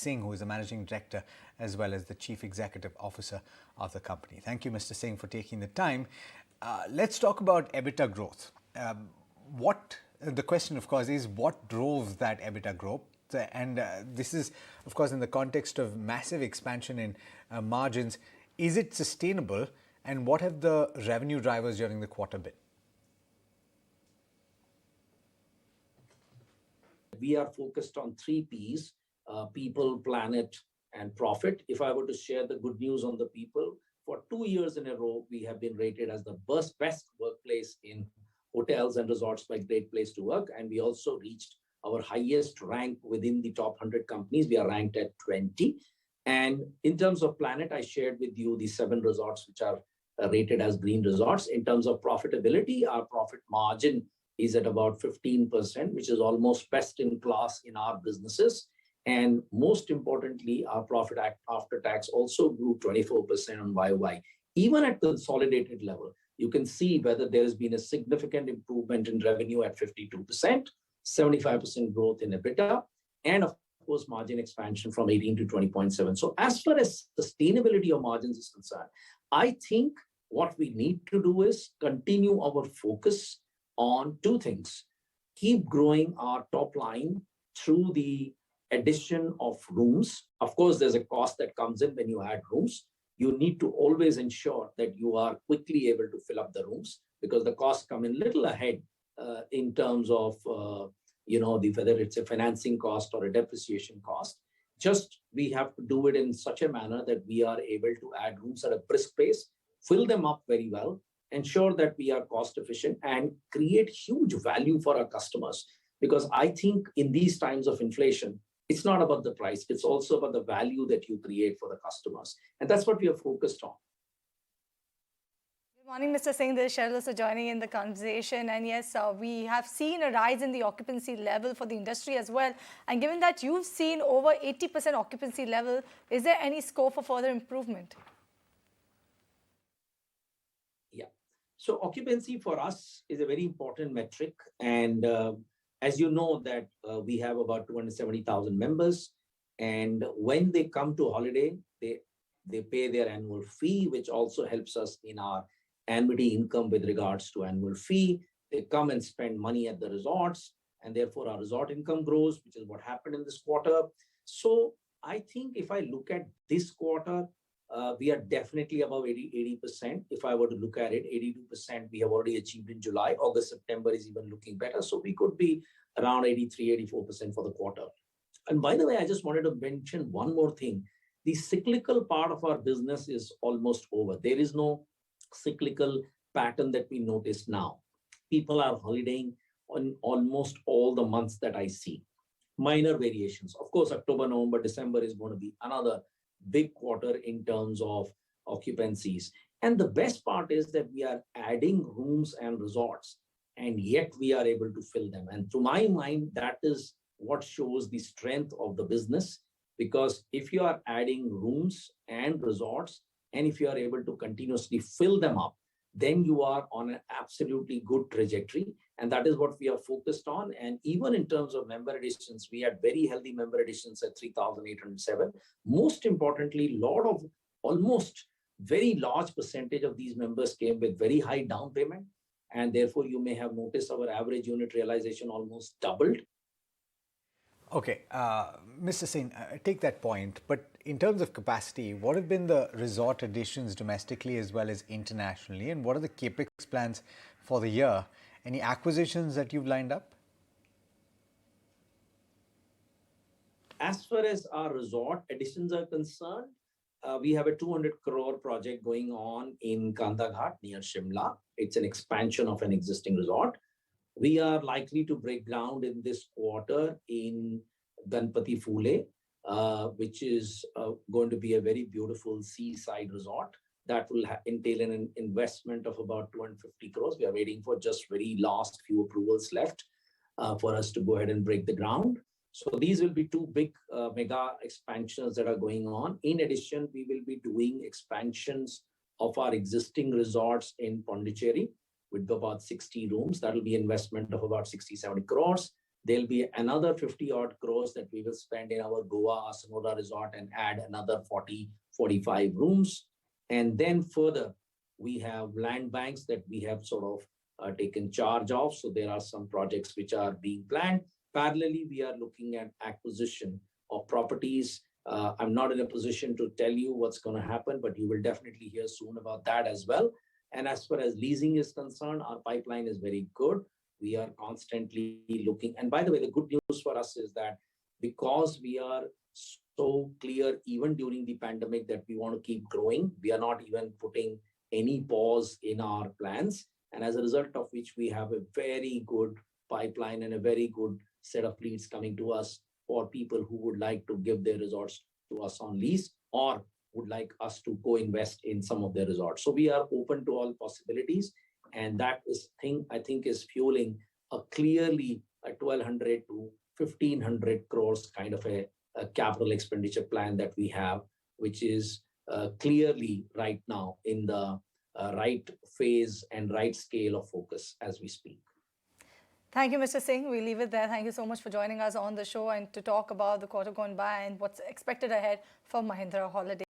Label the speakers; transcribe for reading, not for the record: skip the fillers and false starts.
Speaker 1: Singh, who is the Managing Director as well as the Chief Executive Officer of the company. Thank you, Mr. Singh, for taking the time. Let's talk about EBITDA growth. The question, of course, is what drove that EBITDA growth? And this is, of course, in the context of massive expansion in margins. Is it sustainable? And what have the revenue drivers during the quarter been?
Speaker 2: We are focused on 3 Ps, people, planet, and profit. If I were to share the good news on the people, for 2 years in a row, we have been rated as the best workplace in hotels and resorts by Great Place to Work. And we also reached our highest rank within the top 100 companies. We are ranked at 20. And in terms of planet, I shared with you the 7 resorts which are rated as green resorts. In terms of profitability, our profit margin is at about 15%, which is almost best in class in our businesses. And most importantly, our profit after tax also grew 24% on YOY. Even at the consolidated level, you can see whether there has been a significant improvement in revenue at 52%, 75% growth in EBITDA, and of course, margin expansion from 18 to 20.7. So as far as sustainability of margins is concerned, I think what we need to do is continue our focus on 2 things. Keep growing our top line through the addition of rooms. Of course, there's a cost that comes in when you add rooms. You need to always ensure that you are quickly able to fill up the rooms because the costs come in little ahead in terms of whether it's a financing cost or a depreciation cost. Just we have to do it in such a manner that we are able to add rooms at a brisk pace, fill them up very well, ensure that we are cost efficient and create huge value for our customers. Because I think in these times of inflation, it's not about the price, it's also about the value that you create for the customers. And that's what we are focused on.
Speaker 3: Good morning, Mr. Singh. This is Cheryl also joining in the conversation. And yes, we have seen a rise in the occupancy level for the industry as well. And given that you've seen over 80% occupancy level, is there any scope for further improvement?
Speaker 2: Yeah. So occupancy for us is a very important metric. And as you know that we have about 270,000 members. And when they come to holiday, they pay their annual fee, which also helps us in our annuity income with regards to annual fee. They come and spend money at the resorts, and therefore our resort income grows, which is what happened in this quarter. So I think if I look at this quarter, we are definitely above 80%. If I were to look at it, 82% we have already achieved in July. August, September is even looking better. So we could be around 83, 84% for the quarter. And by the way, I just wanted to mention one more thing. The cyclical part of our business is almost over. There is no cyclical pattern that we notice now. People are holidaying on almost all the months that I see. Minor variations. Of course, October, November, December is going to be another big quarter in terms of occupancies. And the best part is that we are adding rooms and resorts, and yet we are able to fill them. And to my mind, that is what shows the strength of the business. Because if you are adding rooms and resorts, and if you are able to continuously fill them up, then you are on an absolutely good trajectory. And that is what we are focused on. And even in terms of member additions, we had very healthy member additions at 3,807. Most importantly, almost very large percentage of these members came with very high down payment. And therefore, you may have noticed our average unit realization almost doubled.
Speaker 1: Okay, Mr. Singh, I take that point. But in terms of capacity, what have been the resort additions domestically as well as internationally? And what are the capex plans for the year? Any acquisitions that you've lined up?
Speaker 2: As far as our resort additions are concerned, we have a 200 crore project going on in Kandaghat near Shimla. It's an expansion of an existing resort. We are likely to break ground in this quarter in Ganpati Phule, which is going to be a very beautiful seaside resort that will entail an investment of about 250 crores. We are waiting for just very last few approvals left for us to go ahead and break the ground. So these will be 2 big mega expansions that are going on. In addition, we will be doing expansions of our existing resorts in Pondicherry with about 60 rooms. That will be investment of about 60, 70 crores. There'll be another 50 odd crores that we will spend in our Goa Sonora resort and add another 40, 45 rooms. And then further, we have land banks that we have sort of taken charge of. So there are some projects which are being planned. Parallelly, we are looking at acquisition of properties. I'm not in a position to tell you what's going to happen, but you will definitely hear soon about that as well. And as far as leasing is concerned, our pipeline is very good. We are constantly looking. And by the way, the good news for us is that because we are so clear, even during the pandemic, that we want to keep growing, we are not even putting any pause in our plans. And as a result of which, we have a very good pipeline and a very good set of leads coming to us for people who would like to give their resorts to us on lease or would like us to co-invest in some of their resorts. So we are open to all possibilities. And that is thing I think is fueling a clearly a 1,200 to 1,500 crores kind of a capital expenditure plan that we have, which is clearly right now in the right phase and right scale of focus as we speak.
Speaker 3: Thank you, Mr. Singh. We leave it there. Thank you so much for joining us on the show and to talk about the quarter gone by and what's expected ahead for Mahindra Holidays.